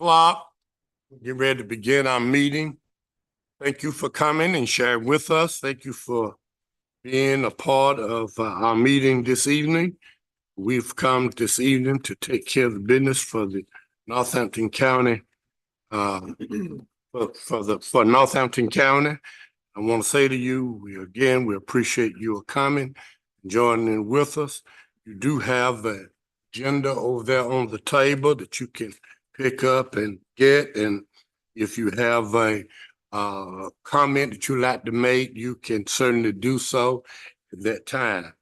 O'clock. Get ready to begin our meeting. Thank you for coming and sharing with us. Thank you for being a part of our meeting this evening. We've come this evening to take care of the business for the Northampton County, for Northampton County. I want to say to you, we appreciate you coming, joining in with us. You do have an agenda over there on the table that you can pick up and get. And if you have a comment that you'd like to make, you can certainly do so at that time.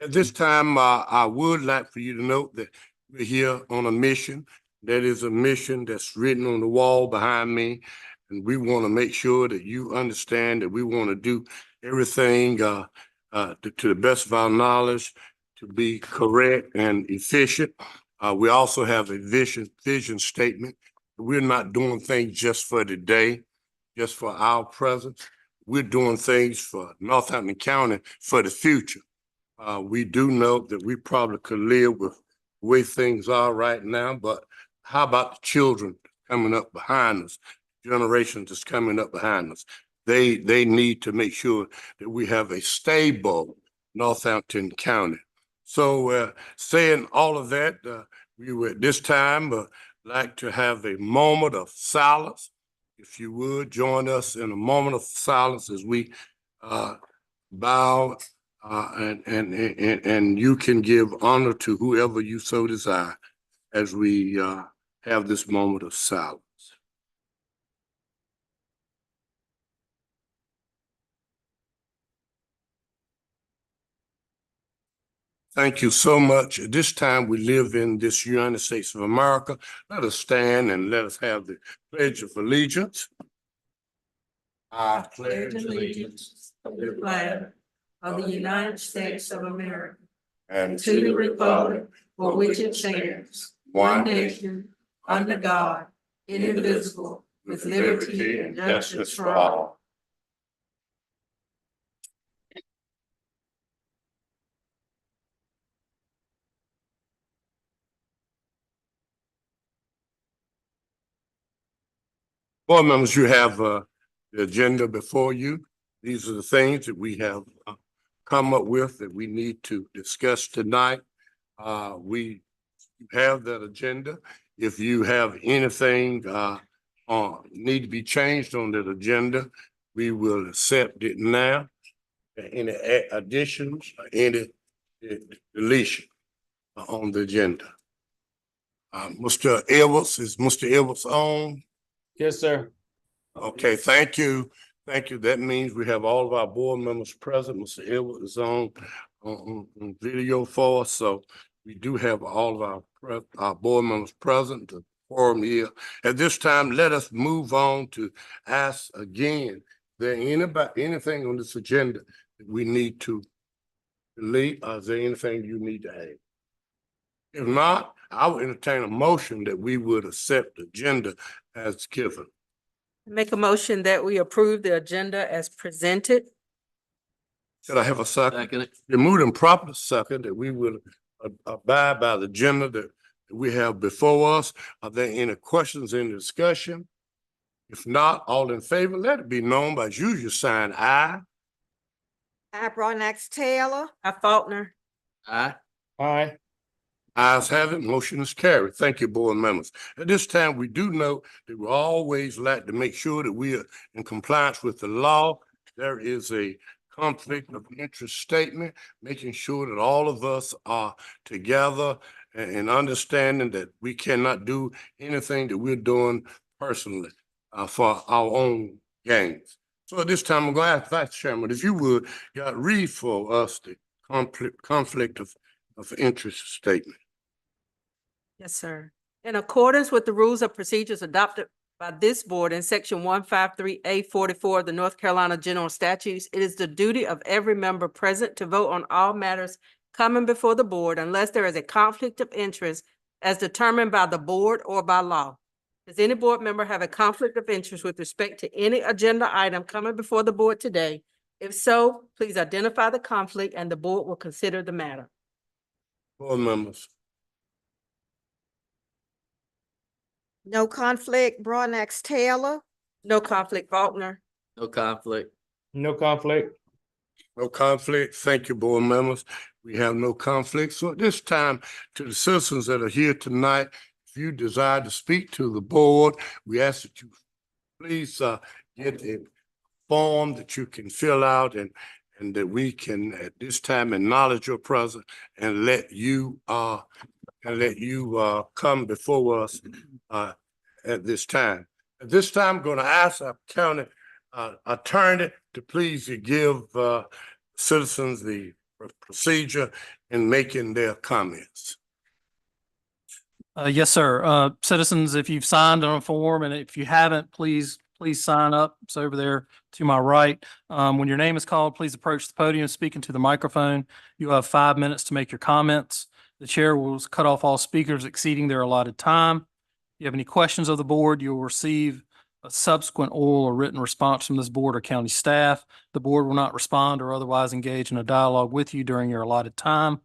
At this time, I would like for you to note that we're here on a mission. That is a mission that's written on the wall behind me. And we want to make sure that you understand that we want to do everything to the best of our knowledge to be correct and efficient. We also have a vision statement. We're not doing things just for today, just for our present. We're doing things for Northampton County for the future. We do know that we probably could live with the way things are right now, but how about the children coming up behind us, generations that's coming up behind us? They need to make sure that we have a stable Northampton County. So saying all of that, we would at this time like to have a moment of silence. If you would join us in a moment of silence as we bow and you can give honor to whoever you so desire as we have this moment of silence. Thank you so much. At this time, we live in this United States of America. Let us stand and let us have the Pledge of Allegiance. I pledge allegiance to the flag of the United States of America and to the republic for which it stands, one nation, under God, indivisible, with liberty and justice for all. Board members, you have the agenda before you. These are the things that we have come up with that we need to discuss tonight. We have that agenda. If you have anything need to be changed on that agenda, we will accept it now. Any additions, any deletion on the agenda. Mr. Edwards, is Mr. Edwards on? Yes, sir. Okay, thank you. Thank you. That means we have all of our board members present. Mr. Edwards is on video for us. So we do have all of our board members present, the forum here. At this time, let us move on to ask again, anything on this agenda that we need to delete? Or is there anything you need to add? If not, I would entertain a motion that we would accept the agenda as given. Make a motion that we approve the agenda as presented. Should I have a second? Second. Been moved and properly second that we will abide by the agenda that we have before us. Are there any questions in the discussion? If not, all in favor, let it be known by as usual sign aye. I, Bronax Taylor. I, Faulkner. Aye. Aye. Ayes have it, motion is carried. Thank you, board members. At this time, we do know that we always like to make sure that we are in compliance with the law. There is a conflict of interest statement, making sure that all of us are together and understanding that we cannot do anything that we're doing personally for our own gains. So at this time, I'm going to ask Vice Chairman, if you would, read for us the conflict of interest statement. Yes, sir. In accordance with the rules of procedures adopted by this board in section 153A44 of the North Carolina General Statutes, it is the duty of every member present to vote on all matters coming before the board unless there is a conflict of interest as determined by the board or by law. Does any board member have a conflict of interest with respect to any agenda item coming before the board today? If so, please identify the conflict and the board will consider the matter. Board members. No conflict, Broadnax Taylor. No conflict, Faulkner. No conflict. No conflict. No conflict. Thank you, board members. We have no conflict. So at this time, to the citizens that are here tonight, if you desire to speak to the board, we ask that you please get a form that you can fill out and that we can at this time acknowledge your presence and let you come before us at this time. At this time, I'm going to ask our county attorney to please give citizens the procedure in making their comments. Yes, sir. Citizens, if you've signed on a form and if you haven't, please sign up. It's over there to my right. When your name is called, please approach the podium, speak into the microphone. You have 5 minutes to make your comments. The chair will cut off all speakers exceeding their allotted time. If you have any questions of the board, you'll receive a subsequent oral or written response from this board or county staff. The board will not respond or otherwise engage in a dialogue with you during your allotted time.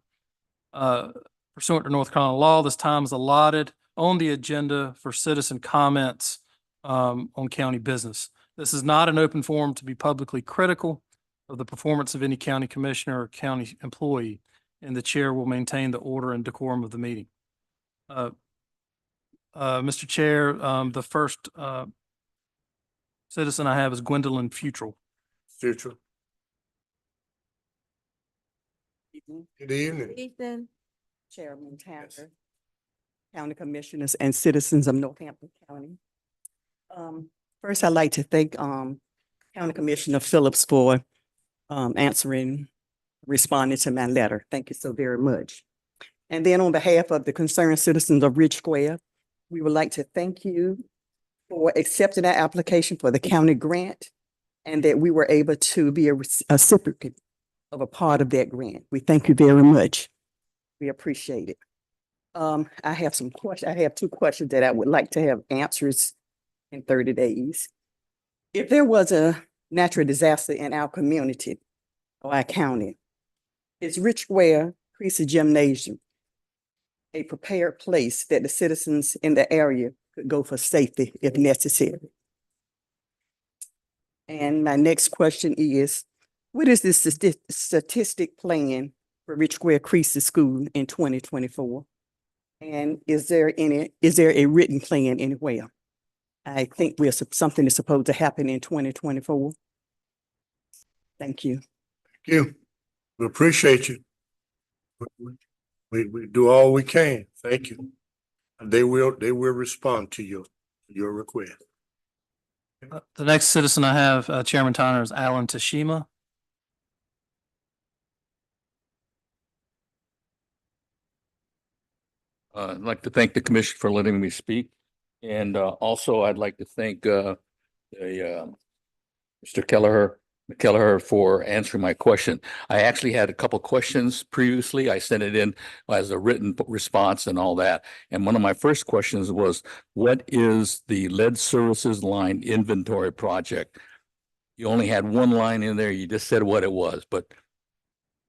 Pursuant to North Carolina law, this time is allotted on the agenda for citizen comments on county business. This is not an open forum to be publicly critical of the performance of any county commissioner or county employee, and the chair will maintain the order and decorum of the meeting. Mr. Chair, the first citizen I have is Gwendolyn Futrell. Future. Good evening. Ethan, Chairman Tanner, County Commissioners and citizens of Northampton County. First, I'd like to thank County Commissioner Phillips for responding to my letter. Thank you so very much. And then on behalf of the concerned citizens of Ridge Square, we would like to thank you for accepting our application for the county grant and that we were able to be a recipient of a part of that grant. We thank you very much. We appreciate it. I have some questions. I have two questions that I would like to have answers in 30 days. If there was a natural disaster in our community or our county, is Ridge Square Creasy Gymnasium a prepared place that the citizens in the area could go for safety if necessary? And my next question is, what is the statistic plan for Ridge Square Creasy School in 2024? And is there a written plan anywhere? I think something is supposed to happen in 2024. Thank you. Thank you. We appreciate you. We do all we can. Thank you. And they will respond to your request. The next citizen I have, Chairman Tanner, is Alan Tashima. I'd like to thank the commission for letting me speak. And also I'd like to thank Mr. Kelleher for answering my question. I actually had a couple questions previously. I sent it in as a written response and all that. And one of my first questions was, what is the lead services line inventory project? You only had one line in there. You just said what it was, but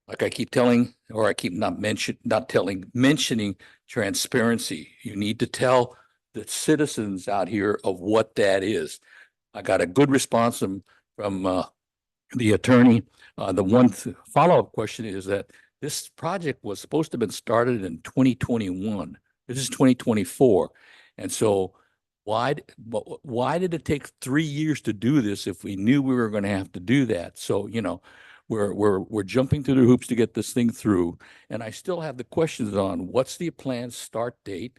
like I keep telling, or I keep mentioning transparency. You need to tell the citizens out here of what that is. I got a good response from the attorney. The one follow-up question is that this project was supposed to have been started in 2021. This is 2024. And so why did it take 3 years to do this if we knew we were going to have to do that? So, you know, we're jumping through the hoops to get this thing through. And I still have the questions on what's the planned start date?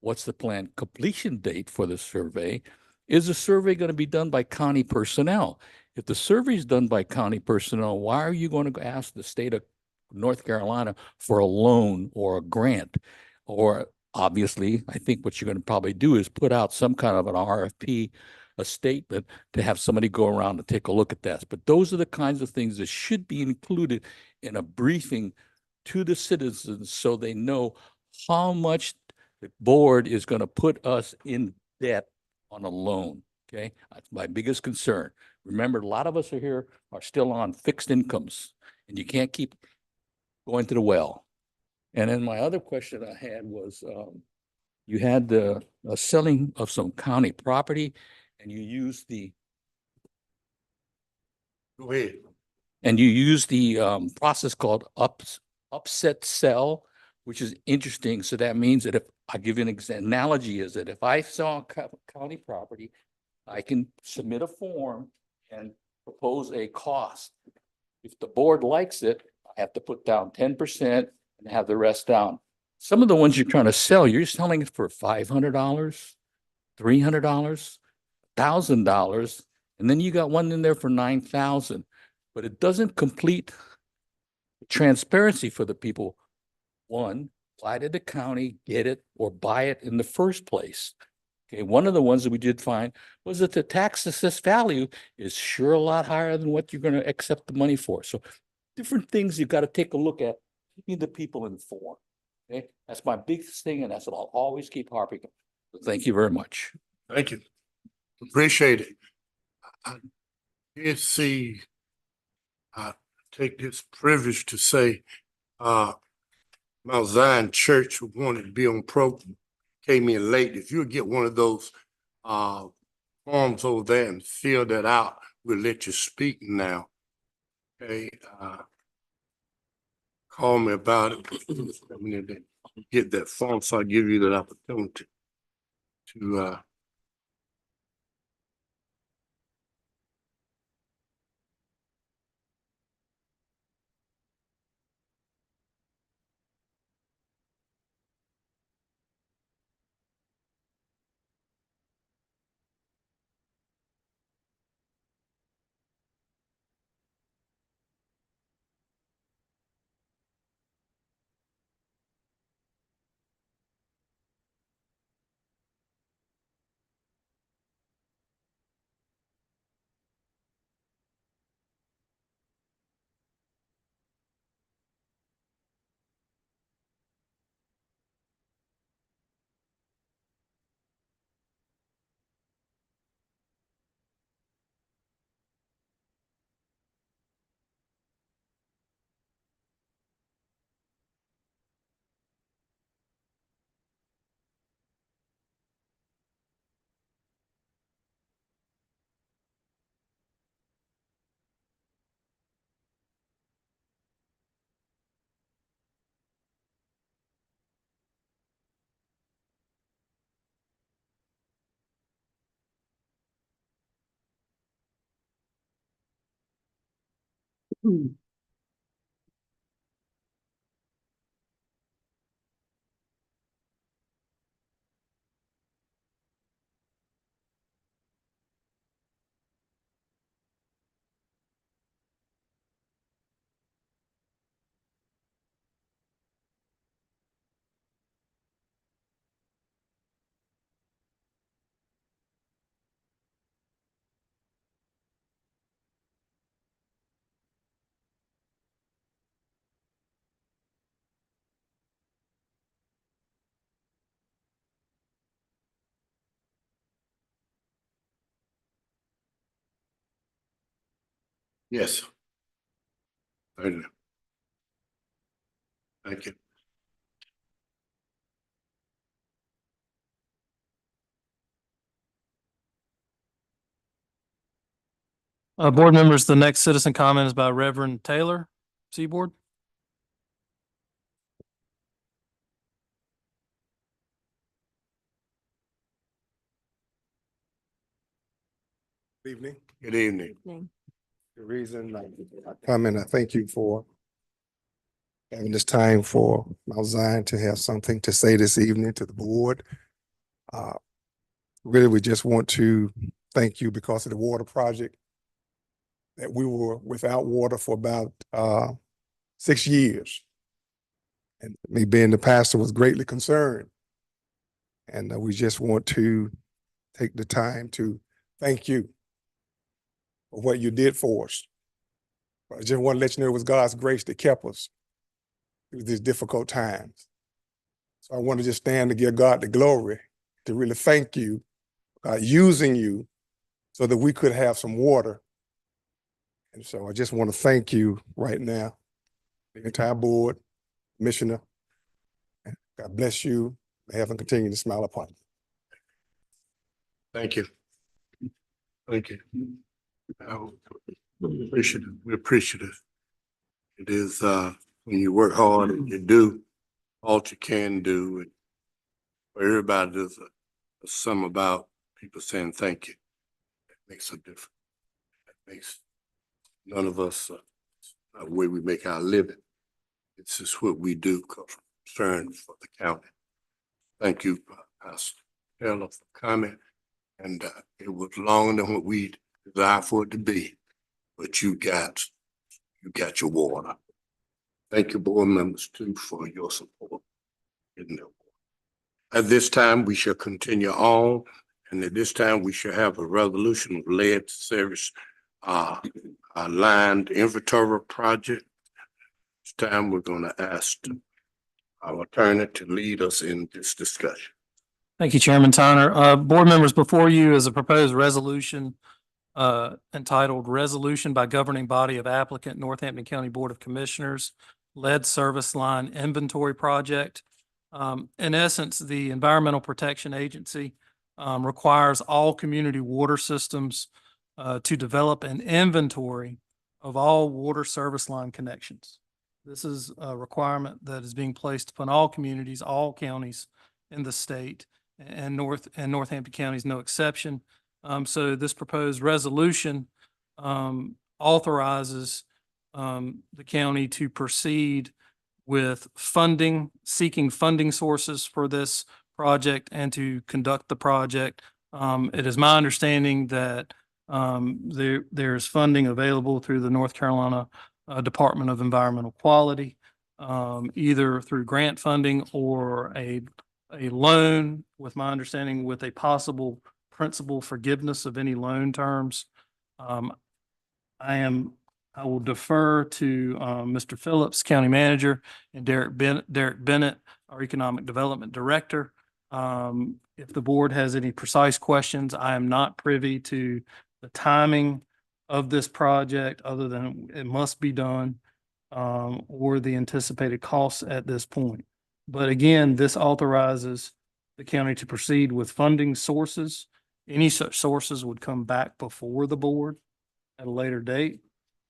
What's the planned completion date for the survey? Is the survey going to be done by county personnel? If the survey is done by county personnel, why are you going to ask the state of North Carolina for a loan or a grant? Or obviously, I think what you're going to probably do is put out some kind of an RFP, a statement to have somebody go around and take a look at that. But those are the kinds of things that should be included in a briefing to the citizens so they know how much the board is going to put us in debt on a loan. Okay, that's my biggest concern. Remember, a lot of us are still on fixed incomes, and you can't keep going to the well. And then my other question I had was, you had the selling of some county property and you used the Go ahead. process called upset sell, which is interesting. So that means that if I give you an analogy is that if I sell county property, I can submit a form and propose a cost. If the board likes it, I have to put down 10% and have the rest down. Some of the ones you're trying to sell, you're selling it for $500, $300, $1,000, and then you got one in there for 9,000. But it doesn't complete transparency for the people. One, why did the county get it or buy it in the first place? Okay, one of the ones that we did find was that the tax assessed value is sure a lot higher than what you're going to accept the money for. So different things you've got to take a look at, keeping the people informed. Okay, that's my biggest thing, and that's what I'll always keep harping on. So thank you very much. Thank you. Appreciate it. I did see, I take this privilege to say, Mount Zion Church wanted to be on program, came in late. If you get one of those forms over there and fill that out, we'll let you speak now. Okay, call me about it. I mean, get that form, so I'll give you that opportunity to yes. Thank you. Board members, the next citizen comment is by Reverend Taylor, Seaboard. Evening. Good evening. The reason I come and I thank you for having this time for Mount Zion to have something to say this evening to the board. Really, we just want to thank you because of the water project that we were without water for about 6 years. And me being the pastor was greatly concerned. And we just want to take the time to thank you for what you did for us. But I just want to let you know it was God's grace that kept us through these difficult times. So I want to just stand to give God the glory, to really thank you, using you so that we could have some water. And so I just want to thank you right now, the entire board, Commissioner. God bless you. May heaven continue to smile upon you. Thank you. Thank you. We're appreciative. We're appreciative. It is, when you work hard and you do all you can do, and for everybody, there's a sum about people saying thank you. That makes a difference. That makes none of us, the way we make our living. It's just what we do, concern for the county. Thank you, Pastor Taylor, for coming. And it was longer than what we desired for it to be, but you got your water. Thank you, board members, too, for your support. At this time, we shall continue on, and at this time, we shall have a resolution of lead service line inventory project. This time, we're going to ask our attorney to lead us in this discussion. Thank you, Chairman Tyner. Board members, before you is a proposed resolution entitled Resolution by Governing Body of Applicant, Northampton County Board of Commissioners, Lead Service Line Inventory Project. In essence, the Environmental Protection Agency requires all community water systems to develop an inventory of all water service line connections. This is a requirement that is being placed upon all communities, all counties in the state, and Northampton County is no exception. So this proposed resolution authorizes the county to proceed with funding, seeking funding sources for this project and to conduct the project. It is my understanding that there's funding available through the North Carolina Department of Environmental Quality, either through grant funding or a loan, with my understanding, with a possible principal forgiveness of any loan terms. I will defer to Mr. Phillips, County Manager, and Derek Bennett, our Economic Development Director. If the board has any precise questions, I am not privy to the timing of this project, other than it must be done, or the anticipated costs at this point. But again, this authorizes the county to proceed with funding sources. Any such sources would come back before the board at a later date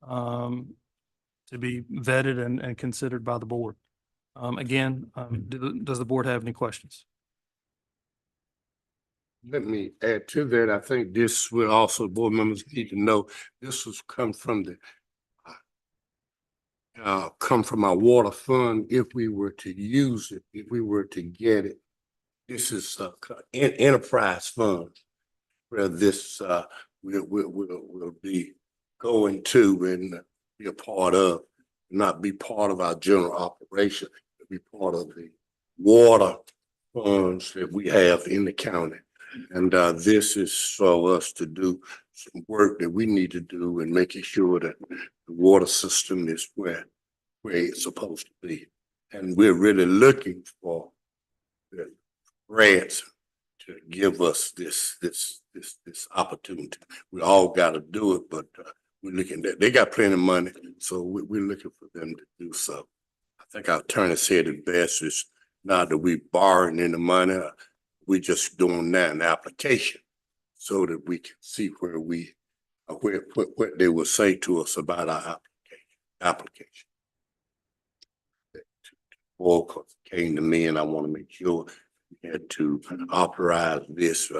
to be vetted and considered by the board. Does the board have any questions? Let me add to that. I think this will also, board members need to know, this was come from our water fund. If we were to use it, if we were to get it, this is enterprise fund where this will be going to and be a part of, not be part of our general operation, but be part of the water funds that we have in the county. And this is for us to do some work that we need to do and making sure that the water system is where it's supposed to be. And we're really looking for the grants to give us this opportunity. We all got to do it, but we're looking at, they got plenty of money, so we're looking for them to do so. I think our attorney said it best, is not that we borrowing any money, we're just doing that in application so that we can see where what they will say to us about our application. Or came to me, and I want to make sure we had to authorize this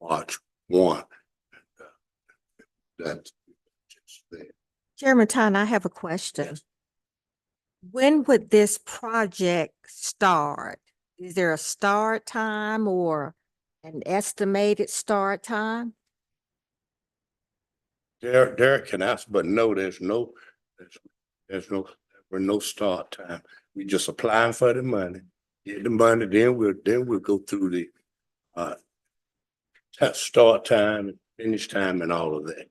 March 1. That's just there. Chairman Tyner, I have a question. Yes. When would this project start? Is there a start time or an estimated start time? Derek can ask, but no, there's no start time. We just applying for the money, get the money, then we'll go through the start time and finish time and all of that.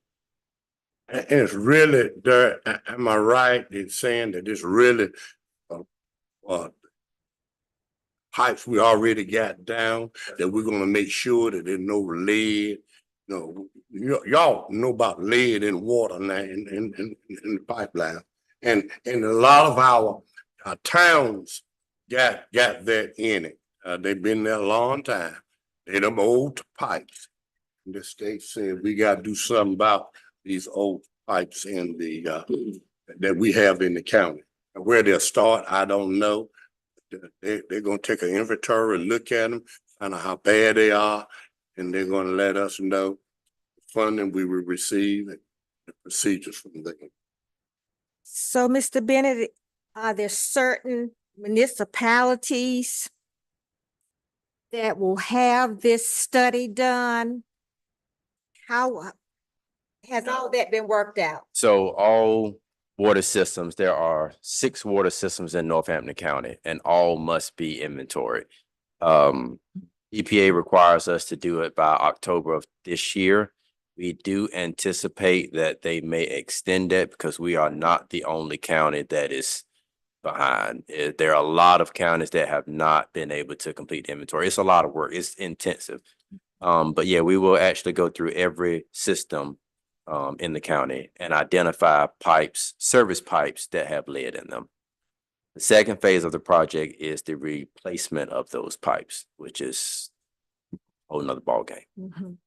And it's really, Derek, am I right in saying that it's really pipes we already got down, that we're gonna make sure that there's no lead? No, y'all know about lead in water now in the pipeline. And a lot of our towns got that in it. They've been there a long time. They them old pipes. The state said we gotta do something about these old pipes in the, that we have in the county. Where they'll start, I don't know. They're gonna take an inventory, look at them, find out how bad they are, and they're gonna let us know the funding we will receive and the procedures from them. So, Mr. Bennett, are there certain municipalities that will have this study done? How has all that been worked out? So all water systems, there are 6 water systems in Northampton County and all must be inventoried. EPA requires us to do it by October of this year. We do anticipate that they may extend it because we are not the only county that is behind. There are a lot of counties that have not been able to complete inventory. It's a lot of work. It's intensive. But yeah, we will actually go through every system in the county and identify pipes, service pipes that have lead in them. The second phase of the project is the replacement of those pipes, which is a whole nother ballgame. Mhm.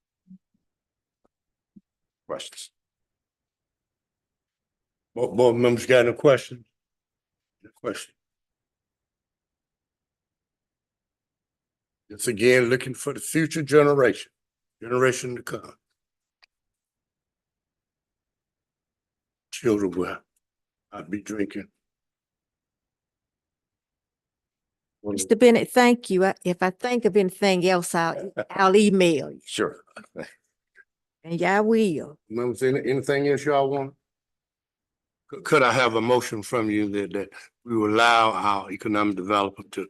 Questions? Board members got any questions? Question. It's again looking for the future generation to come. Children will not be drinking. Mr. Bennett, thank you. If I think of anything else, I'll email you, Sure. and I will. Members, anything else y'all want? Could I have a motion from you that we will allow our economic developer to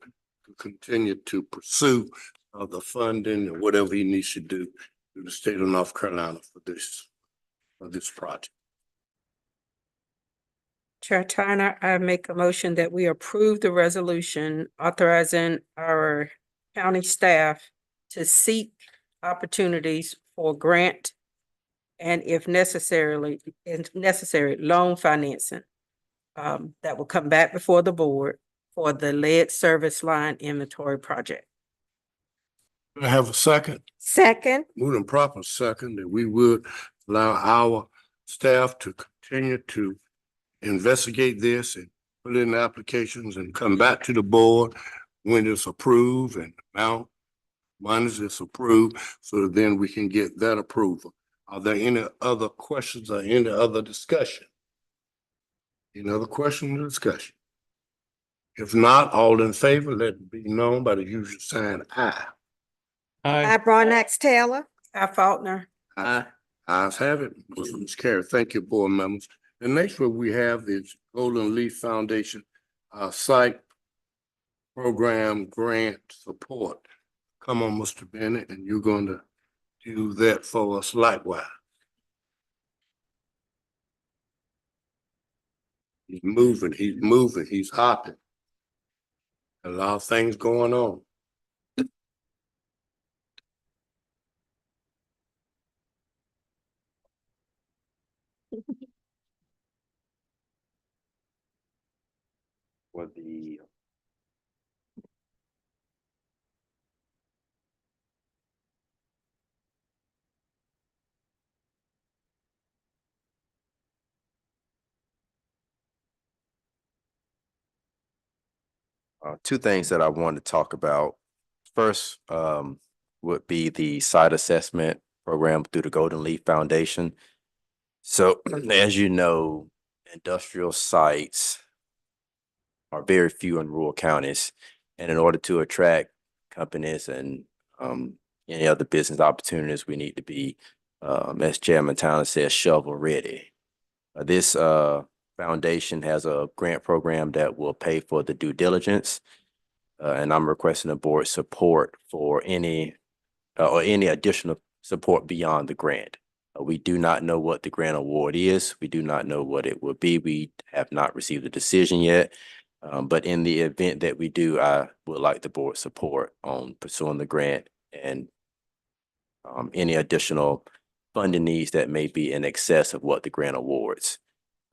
continue to pursue the funding and whatever he needs to do through the state of North Carolina for this project? Chair Tyner, I make a motion that we approve the resolution authorizing our county staff to seek opportunities for grant and if necessary, loan financing that will come back before the board for the lead service line inventory project. Do I have a second? Second, Moved and proper second that we would allow our staff to continue to investigate this and put in applications and come back to the board when it's approved and amount monies is approved, so that then we can get that approval. Are there any other questions or any other discussion? Any other question or discussion? If not, all in favor, let it be known by the usual sign aye. I, Bronax Taylor. Faulkner. Aye. Ayes have it. Motion is carried. Thank you, board members. The next one we have is Golden Leaf Foundation site program grant support. Come on, Mr. Bennett, and you're going to do that for us likewise. He's moving, he's hopping. A lot of things going on. For the two things that I wanted to talk about. First, would be the site assessment program through the Golden Leaf Foundation. So as you know, industrial sites are very few in rural counties. And in order to attract companies and any other business opportunities, we need to be, as Chairman Tyner says, shovel ready. This foundation has a grant program that will pay for the due diligence. And I'm requesting the board support for any or any additional support beyond the grant. We do not know what the grant award is. We do not know what it will be. We have not received a decision yet. But in the event that we do, I would like the board support on pursuing the grant and any additional funding needs that may be in excess of what the grant awards.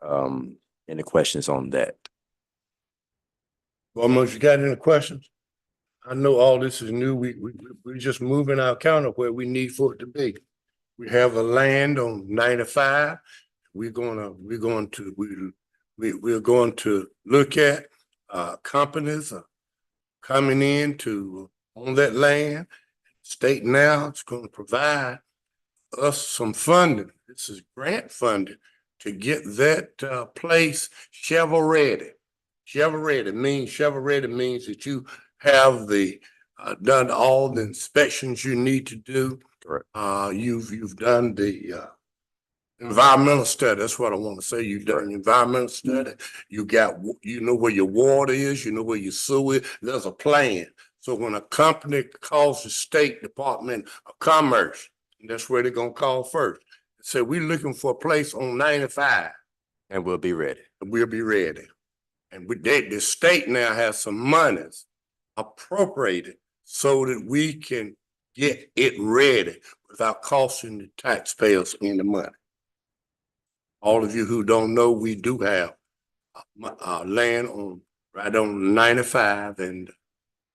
Any questions on that? Almost, you got any questions? I know all this is new. We're just moving our counter where we need for it to be. We have a land on 95. We're going to look at, companies coming in to own that land. State now is going to provide us some funding. This is grant funding to get that, place shovel ready. Shovel ready means that you have done all the inspections you need to do. Correct. You've done the, environmental study. That's what I want to say. You've done the environmental study. You know where your water is, you know where your sewer is. There's a plan. So when a company calls the State Department of Commerce, and that's where they're gonna call first, say, we're looking for a place on 95. And we'll be ready. We'll be ready. And with that, the state now has some monies appropriated so that we can get it ready without costing the taxpayers any money. All of you who don't know, we do have land right on 95 and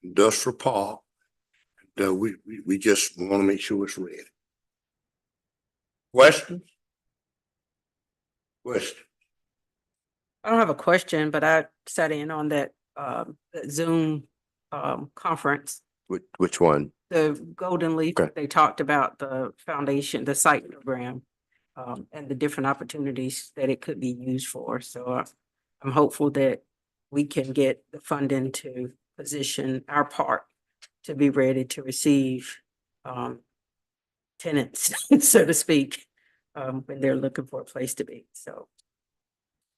Industrial Park. And, we just want to make sure it's ready. Questions? Question. I don't have a question, but I sat in on that Zoom conference, Which one? the Golden Leaf. Okay. They talked about the foundation, the site program, and the different opportunities that it could be used for. So I'm hopeful that we can get the funding to position our park to be ready to receive tenants, so to speak, when they're looking for a place to be. So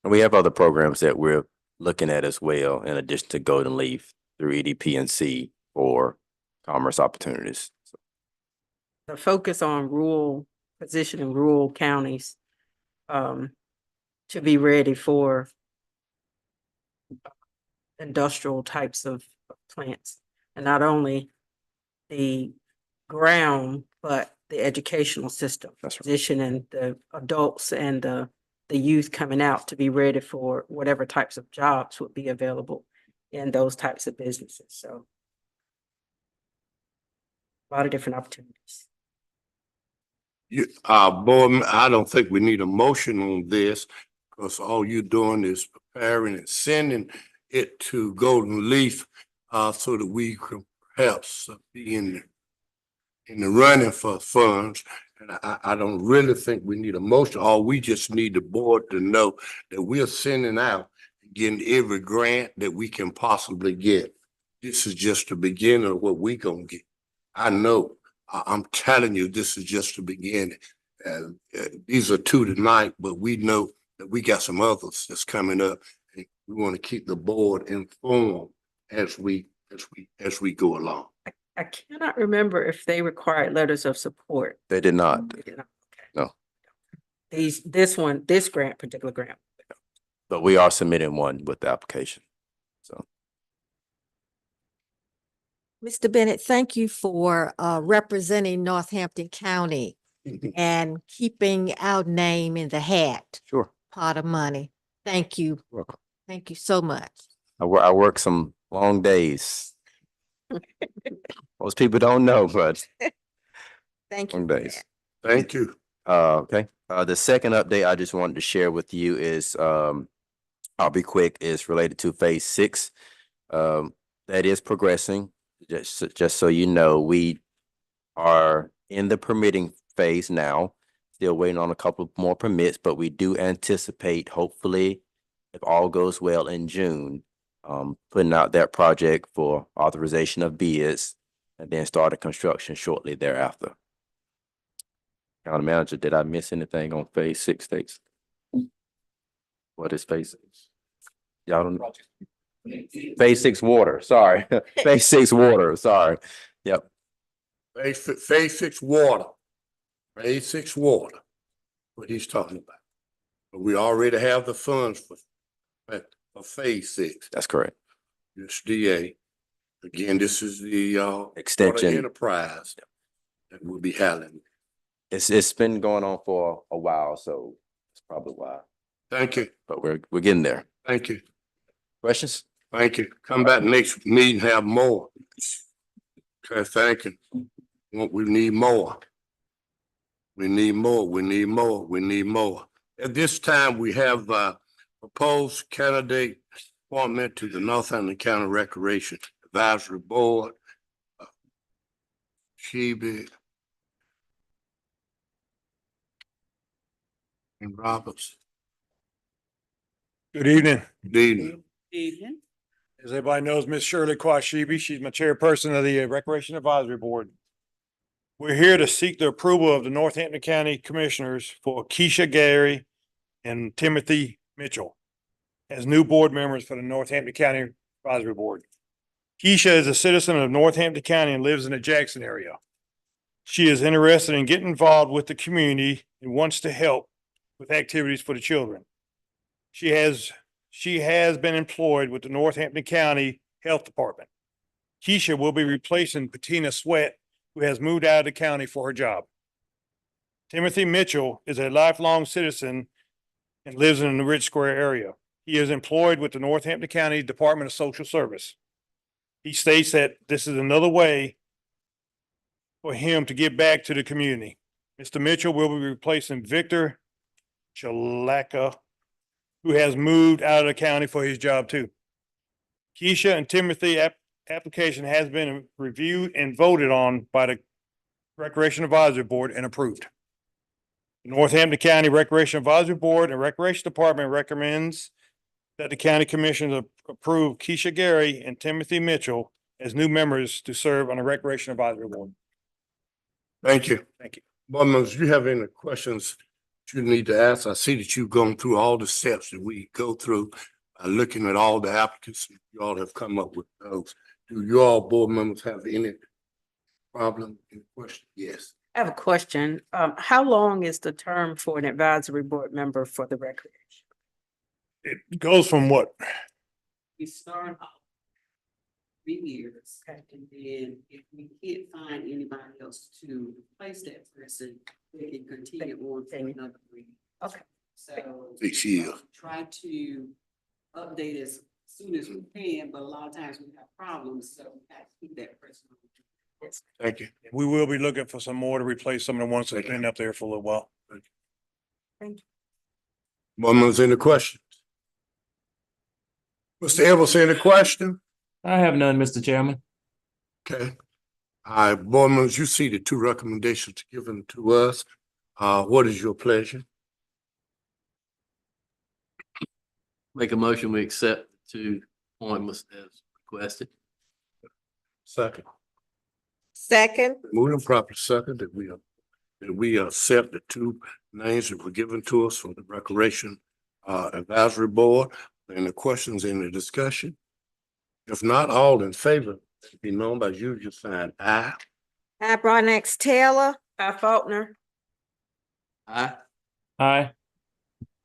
And we have other programs that we're looking at as well, in addition to Golden Leaf through EDPNC for commerce opportunities. So, the focus on positioning rural counties to be ready for industrial types of plants, and not only the ground, but the educational system. That's right. Positioning the adults and the youth coming out to be ready for whatever types of jobs would be available in those types of businesses. So a lot of different opportunities. Board, I don't think we need a motion on this because all you're doing is preparing and sending it to Golden Leaf so that we can perhaps be in the running for funds. And I don't really think we need a motion. All we just need the board to know that we're sending out, getting every grant that we can possibly get. This is just the beginning of what we gonna get. I know. I'm telling you, this is just the beginning. These are two tonight, but we know that we got some others that's coming up. And we want to keep the board informed as we go along. I cannot remember if they required letters of support. they did not. They did not. Okay. No. This particular grant. But we are submitting one with the application. So Mr. Bennett, thank you for representing Northampton County and keeping our name in the hat, sure. pot of money. Thank you. Welcome. Thank you so much. I work some long days. Most people don't know, but Thank you. long for days. that. Thank you. Okay. The second update I just wanted to share with you is, I'll be quick, is related to phase 6. That is progressing. Just so you know, we are in the permitting phase now, still waiting on a couple more permits, but we do anticipate, hopefully, if all goes well in June, putting out that project for authorization of bids and then starting construction shortly thereafter. County Manager, did I miss anything on phase 6 states? What is phase 6? Y'all don't know. Phase 6 water, sorry. Phase 6 water, sorry. Yep. Phase 6 water. Phase 6 water. What he's talking about. But we already have the funds for phase 6. That's correct. USDA. Again, this is the water Extension. enterprise that we'll be handling. It's been going on for a while, so that's probably why. Thank you. But we're getting there. Thank you. Questions? Thank you. Come back next meeting, have more. Okay, thank you. We need more. We need more, we need more, we need more. At this time, we have proposed candidate appointment to the Northampton County Recreation Advisory Board. Sheeby and Roberts. Good evening. Dean, As everybody knows, Miss Shirley Quashibi, she's my chairperson of the Recreation Advisory Board. We're here to seek the approval of the Northampton County Commissioners for Keisha Gary and Timothy Mitchell as new board members for the Northampton County Advisory Board. Keisha is a citizen of Northampton County and lives in the Jackson area. She is interested in getting involved with the community and wants to help with activities for the children. She has been employed with the Northampton County Health Department. Keisha will be replacing Patina Sweat, who has moved out of the county for her job. Timothy Mitchell is a lifelong citizen and lives in the Ridge Square area. He is employed with the Northampton County Department of Social Service. He states that this is another way for him to give back to the community. Mr. Mitchell will be replacing Victor Chalaka, who has moved out of the county for his job too. Keisha and Timothy application has been reviewed and voted on by the Recreation Advisory Board and approved. The Northampton County Recreation Advisory Board and Recreation Department recommends that the county commissioners approve Keisha Gary and Timothy Mitchell as new members to serve on the Recreation Advisory Board. thank you. Thank you. Board members, you have any questions you need to ask? I see that you've gone through all the steps that we go through, looking at all the applicants you all have come up with those. Do you all board members have any problem, any question? Yes. I have a question. How long is the term for an advisory board member for the recreation? It goes from what? We start off 3 years, and then if we can't find anybody else to replace that person, we can continue on for another 3 years. Okay. So 6 years. try to update as soon as we can, but a lot of times we have problems, so we have to keep that person on. Thank you. We will be looking for some more to replace some of the ones that have been up there for a little while. Board members, any questions? Mr. Evans, any question? I have none, Mr. Chairman. Okay. All right, board members, you see the two recommendations given to us. What is your pleasure? Make a motion, we accept two appointments as requested. Second. Second, Moving properly second that we accept the two names that were given to us from the Recreation Advisory Board. Any questions in the discussion? If not, all in favor, be known by usual sign aye. I, Broadnax Taylor. Faulkner. Aye. Aye.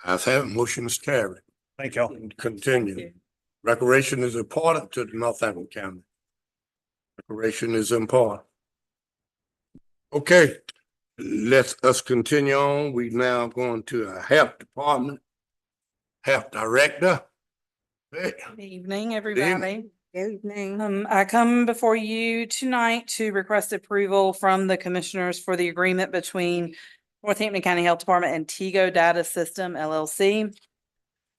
Ayes have it, motion is carried. Thank y'all. Continue. Recreation is important to the Northampton County. Recreation is important. Okay, let us continue on. We now going to our health department. Health director. Hey, Good evening, everybody. Good evening. I come before you tonight to request approval from the commissioners for the agreement between Northampton County Health Department and Tigo Data System LLC.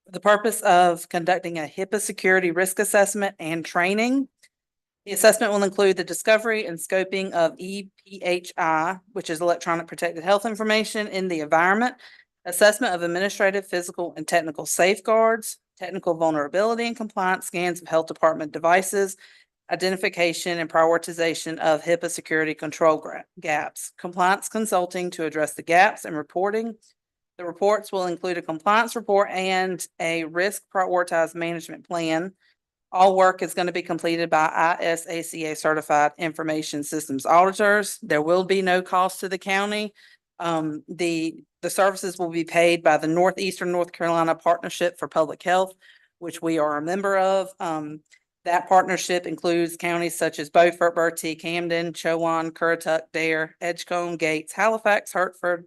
For the purpose of conducting a HIPAA security risk assessment and training. The assessment will include the discovery and scoping of EPHI, which is electronic protected health information in the environment, assessment of administrative, physical, and technical safeguards, technical vulnerability and compliance scans of health department devices, identification and prioritization of HIPAA security control gaps, compliance consulting to address the gaps and reporting. The reports will include a compliance report and a risk prioritized management plan. All work is going to be completed by ISACA certified information systems auditors. There will be no cost to the county. The services will be paid by the Northeastern North Carolina Partnership for Public Health, which we are a member of. That partnership includes counties such as Beaufort, Bertie, Camden, Chowan, Currituck, Dare, Edgecombe, Gates, Halifax, Hertford,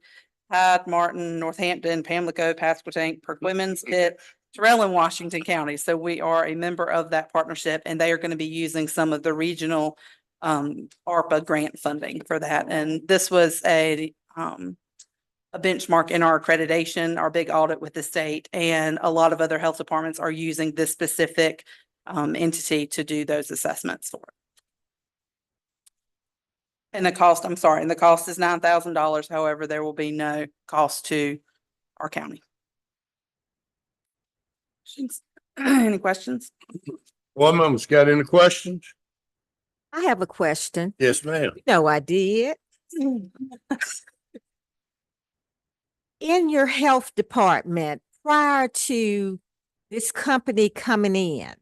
Hyde, Martin, Northampton, Pamlico, Pasquotank, Perquimans, Pitt, Terrell in Washington County. So we are a member of that partnership and they are going to be using some of the regional ARPA grant funding for that. And this was a benchmark in our accreditation, our big audit with the state, and a lot of other health departments are using this specific entity to do those assessments for it. And the cost, I'm sorry, and the cost is $9,000. However, there will be no cost to our county. Any questions? Board members, got any questions? I have a question. Yes, ma'am. No, I did. In your health department, prior to this company coming in,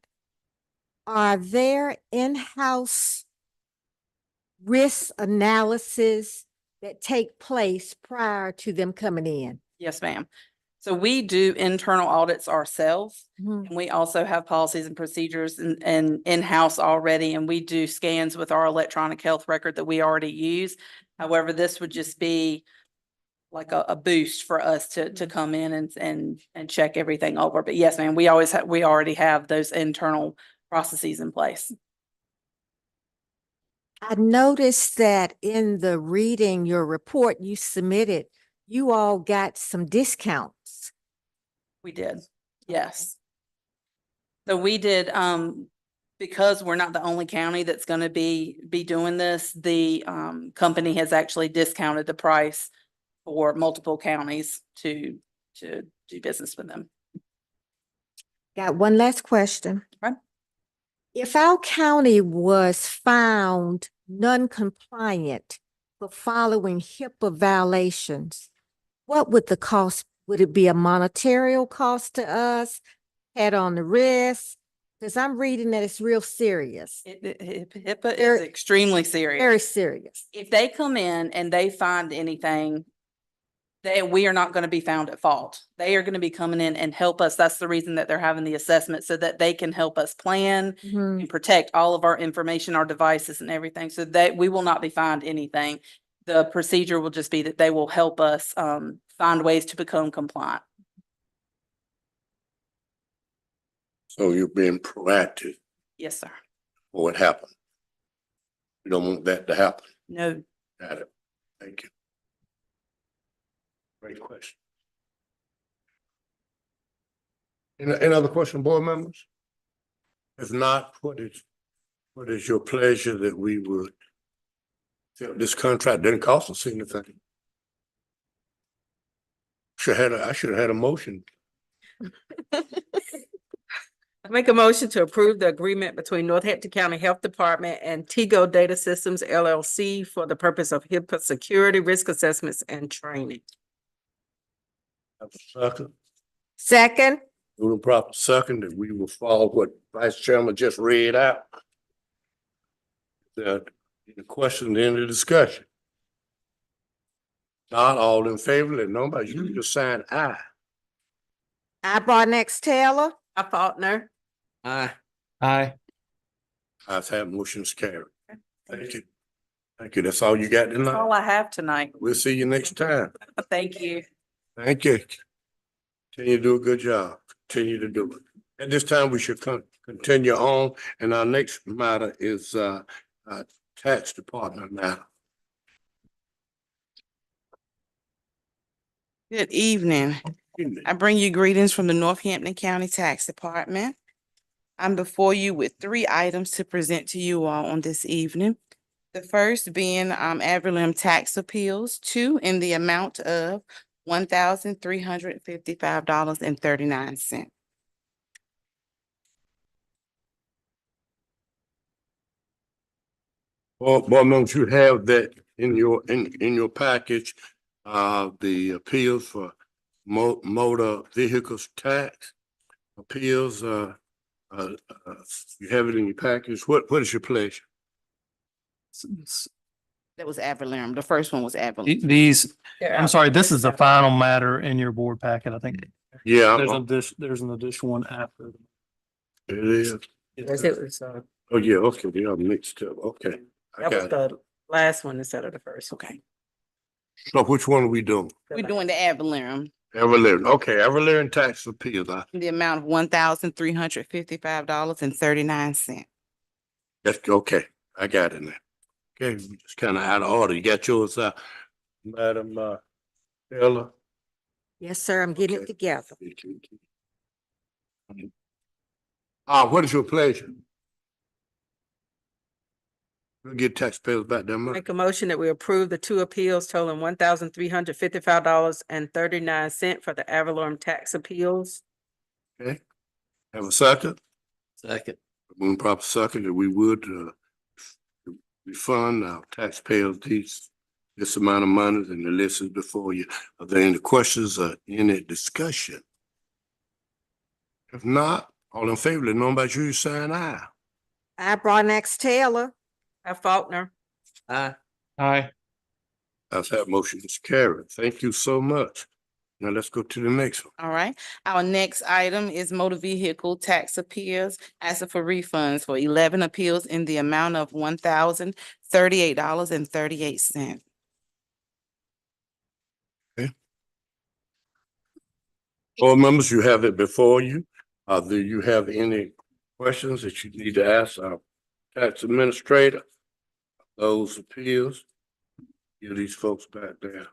are there in-house risk analysis that take place prior to them coming in? Yes, ma'am. So we do internal audits ourselves. Mhm. And we also have policies and procedures and in-house already, and we do scans with our electronic health record that we already use. However, this would just be like a boost for us to come in and check everything over. But yes, ma'am, we already have those internal processes in place. I noticed that in the reading your report you submitted, you all got some discounts. We did, yes. So we did, because we're not the only county that's gonna be doing this, the company has actually discounted the price for multiple counties to do business with them. Got one last question. Okay. If our county was found non-compliant for following HIPAA violations, what would the cost? Would it be a monetary cost to us? Head on the risk? Because I'm reading that it's real serious, HIPAA is Very- extremely serious. very serious. If they come in and they find anything, we are not going to be found at fault. They are going to be coming in and help us. That's the reason that they're having the assessment, so that they can help us plan Mhm. and protect all of our information, our devices and everything, so that we will not be fined anything. The procedure will just be that they will help us find ways to become compliant. So you're being proactive Yes, sir. for what happened. We don't want that to happen. No, Got it. Thank you. Great question. Any other question, board members? If not, what is your pleasure that we would accept this contract? Didn't cost us anything. I should have had a motion. I make a motion to approve the agreement between Northampton County Health Department and Tigo Data Systems LLC for the purpose of HIPAA security, risk assessments, and training. Have a second. Second, Moving proper second that we will follow what Vice Chairman just read out. Any questions, any discussion? Not all in favor, let nobody, you just sign aye. I Barnex Taylor. I Faulkner. Aye. Aye. Ayes have, motion's carried. Thank you. Thank you. That's all you got that's all tonight. I have tonight. We'll see you next time. Thank you. Thank you. Continue to do a good job. Continue to do it. At this time, we should continue on, and our next matter is tax department matter. Good evening. I bring you greetings from the Northampton County Tax Department. I'm before you with 3 items to present to you all on this evening. The first being ad valorem tax appeals, 2 in the amount of $1,355.39. Well, board members, you have that in your package, the appeals for motor vehicles tax appeals, you have it in your package. What is your pleasure? That was ad valorem. The first one was ad valorem. These, I'm sorry, this is the final matter in your board packet. I think Yeah, there's an additional one after. it is. Yes, it was, Oh, yeah, okay, they are mixed up. Okay. I that was got it. the last one instead of the first. Okay, So which one are we doing? we're doing the ad valorem. Ever-living, okay, ever-living tax appeals. in the amount of $1,355.39. That's okay. I got it now. Okay, we just kind of out of order. You got yours, Madam, Taylor? Yes, sir, I'm getting Okay. it together. What is your pleasure? We'll get taxpayers back their money. Make a motion that we approve the two appeals totaling $1,355.39 for the Avalon tax appeals. Okay, have a second? Second. One proper second that we would, refund our taxpayers this amount of money, and the list is before you. Are there any questions or any discussion? If not, all in favor, let know by you sign aye. I, Broadnax Taylor. Faulkner. Aye. Aye. That's that motion is carried. Thank you so much. Now let's go to the next one. All right, our next item is motor vehicle tax appeals, asking for refunds for 11 appeals in the amount of $1,038.38. Board members, you have it before you. Do you have any questions that you need to ask our tax administrator? Those appeals, give these folks back their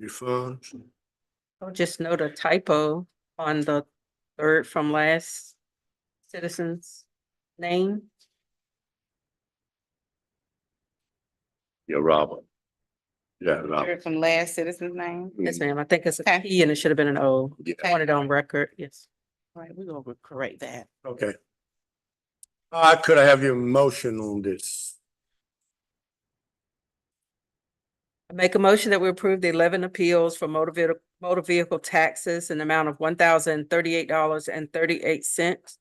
refunds. I'll just note a typo on the third from last citizen's name. Yeah, Robert. Yeah, Robert. Heard from last citizen's name. Yes, ma'am. I think it's a Okay. P and it should have been an O. Yeah. I want it on record, yes. All right, we're gonna correct that. Okay. Could I have your motion on this? I make a motion that we approve the 11 appeals for motor vehicle taxes in the amount of $1,038.38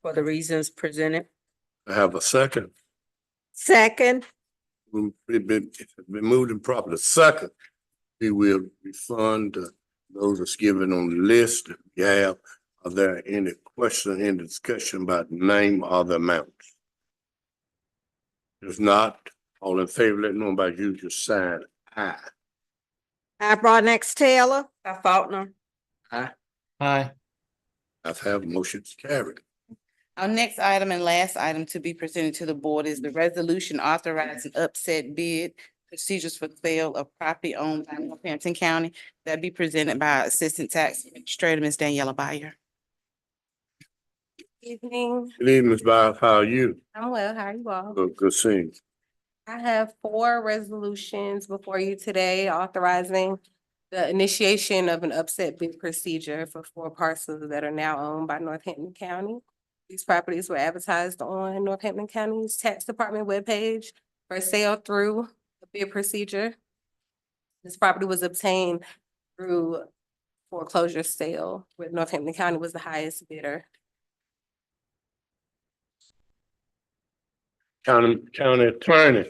for the reasons presented. I have a second. Second. It's been moved and properly. Second, we will refund those that's given on the list that we have. Are there any question, any discussion about the name or the amounts? If not, all in favor, let know by you just sign aye. I, Broadnax Taylor. Faulkner. Aye. I have motions carried. Our next item and last item to be presented to the board is the resolution authorizing upset bid procedures for sale of property owned by Northampton County. That be presented by Assistant Tax Administrator, Ms. Daniela Byer. Evening. Good evening, Ms. Biles. How are you? I'm well. How are you all? Good seeing you. I have 4 resolutions before you today authorizing the initiation of an upset bid procedure for 4 parcels that are now owned by Northampton County. These properties were advertised on Northampton County's Tax Department webpage for sale through the bid procedure. This property was obtained through foreclosure sale, where Northampton County was the highest bidder. County Attorney,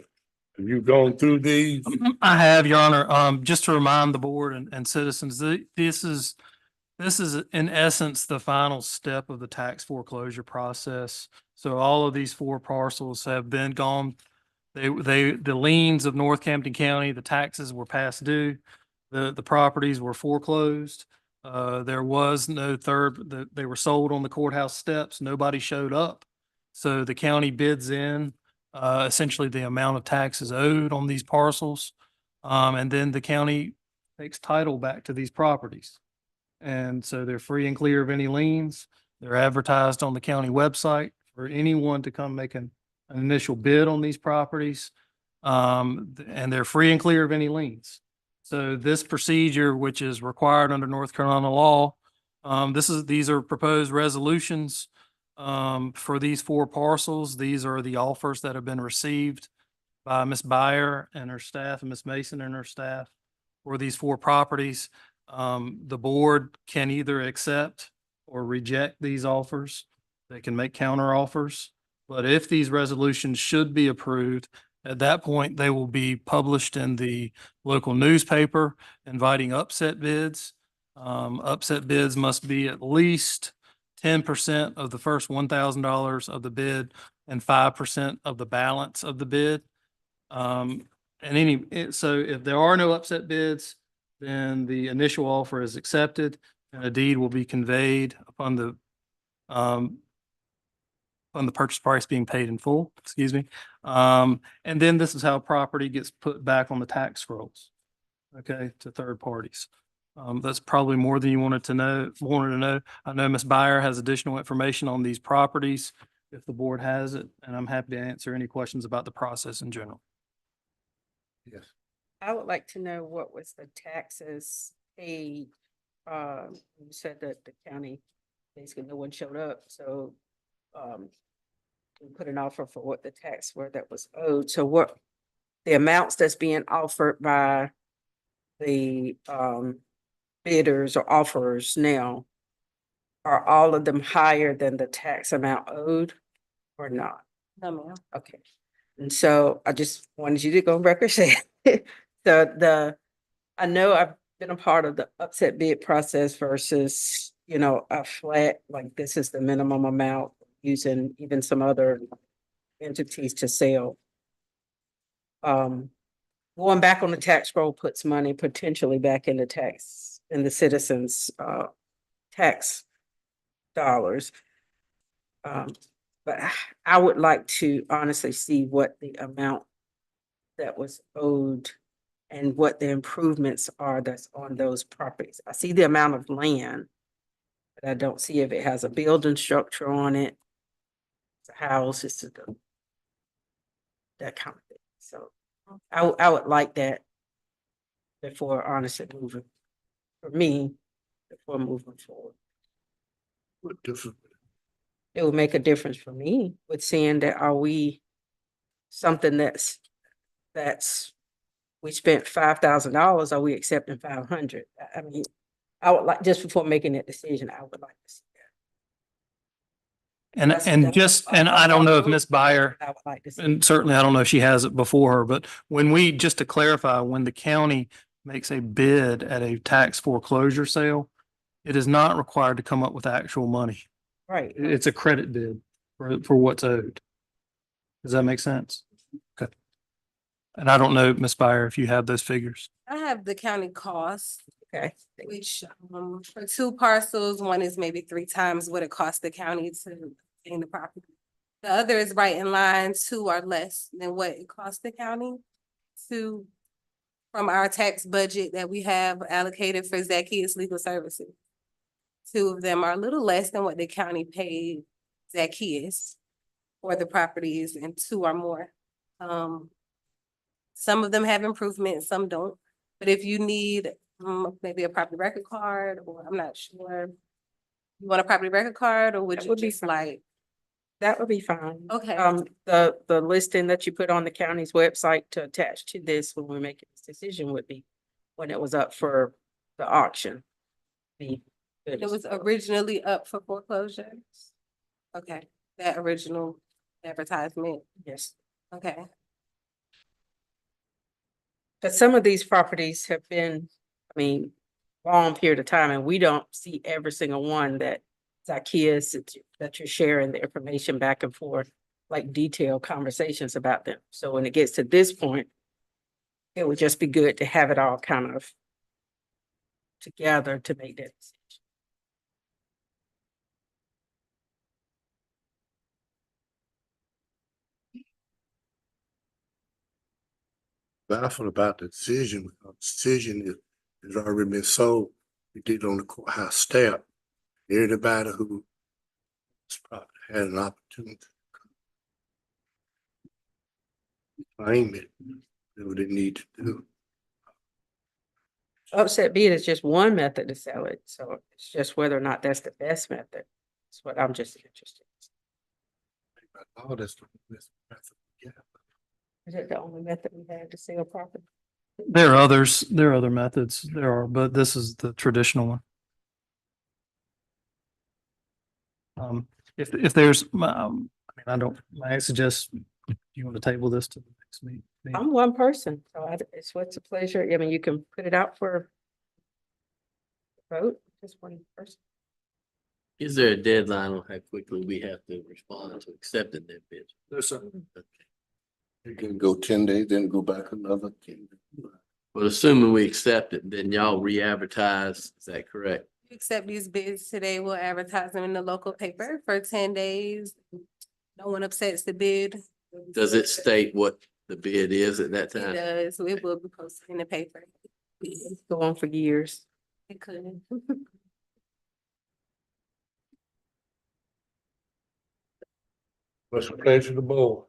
have you gone through these? I have, Your Honor. Just to remind the board and citizens, this is in essence the final step of the tax foreclosure process. So all of these 4 parcels have been gone. The liens of Northampton County, the taxes were past due. The properties were foreclosed. There was no they were sold on the courthouse steps. Nobody showed up. So the county bids in essentially the amount of taxes owed on these parcels. And then the county takes title back to these properties. And so they're free and clear of any liens. They're advertised on the county website for anyone to come make an initial bid on these properties. And they're free and clear of any liens. So this procedure, which is required under North Carolina law, these are proposed resolutions for these 4 parcels. These are the offers that have been received by Ms. Byer and her staff and Ms. Mason and her staff for these 4 properties. The board can either accept or reject these offers. They can make counter offers. But if these resolutions should be approved, at that point, they will be published in the local newspaper inviting upset bids. Upset bids must be at least 10% of the first $1,000 of the bid and 5% of the balance of the bid. So if there are no upset bids, then the initial offer is accepted and a deed will be conveyed upon the purchase price being paid in full, excuse me. And then this is how property gets put back on the tax rolls, okay, to third parties. That's probably more than you wanted to know. I know Ms. Byer has additional information on these properties if the board has it, and I'm happy to answer any questions about the process in general. Yes. I would like to know what was the taxes paid. You said that the county, basically no one showed up, so we put an offer for what the tax were that was owed. So what the amounts that's being offered by the bidders or offerers now, are all of them higher than the tax amount owed or not? No, ma'am. Okay. And so I just wanted you to go on record say I know I've been a part of the upset bid process versus, a flat, like this is the minimum amount using even some other entities to sell. Going back on the tax roll puts money potentially back in the citizens' tax dollars. But I would like to honestly see what the amount that was owed and what the improvements are that's on those properties. I see the amount of land, but I don't see if it has a building structure on it. It's a house, that kind of thing. So I would like that before honestly moving, for me, before moving forward. What difference? It would make a difference for me with seeing that are we something that's we spent $5,000, are we accepting 500? I mean, I would like, just before making that decision, I would like to see that. And I don't know if Ms. Byer, I would like to see. and certainly I don't know if she has it before her, but just to clarify, when the county makes a bid at a tax foreclosure sale, it is not required to come up with actual money. Right. It's a credit bid for what's owed. Does that make sense? Okay. And I don't know, Ms. Byer, if you have those figures. I have the county cost, Okay. which for two parcels, one is maybe 3 times what it costs the county to obtain the property. The other is right in line, 2 or less than what it costs the county to, from our tax budget that we have allocated for Zacchaeus Legal Services. 2 of them are a little less than what the county paid Zacchaeus for the properties, and 2 are more. Some of them have improvements, some don't. But if you need maybe a property record card, or I'm not sure. You want a property record card, or would That you would be just like? That would be fine. Okay. The listing that you put on the county's website to attach to this when we make this decision would be when it was up for the auction. It was originally up for foreclosure? Okay, that original advertisement, Yes. okay. But some of these properties have been, long period of time, and we don't see every single one that Zacchaeus, that you're sharing the information back and forth, like detailed conversations about them. So when it gets to this point, it would just be good to have it all kind of together to make that decision. Baffled about the decision, because the decision is already been sold. We did on the courthouse staff. Everybody who probably had an opportunity to claim it, do what they need to do. Upset bid is just one method to sell it, so it's just whether or not that's the best method. That's what I'm just interested Oh, that's the best method. Yeah. in. Is it the only method we have to sell property? There are other methods, but this is the traditional one. If there's, I suggest you want to table this to the next meeting. I'm one person, so it's what's a pleasure. You can put it out for vote, just one person. Is there a deadline on how quickly we have to respond to accepting their bid? There's something. You can go 10 days, then go back another 10 days. But assuming we accept it, then y'all re-advertise, is that correct? Accept these bids today, we'll advertise them in the local paper for 10 days. No one upsets the bid. Does it state what the bid is at that It time? does, so it will be posted in the paper. Go on for years. It could. What's the pleasure of the board?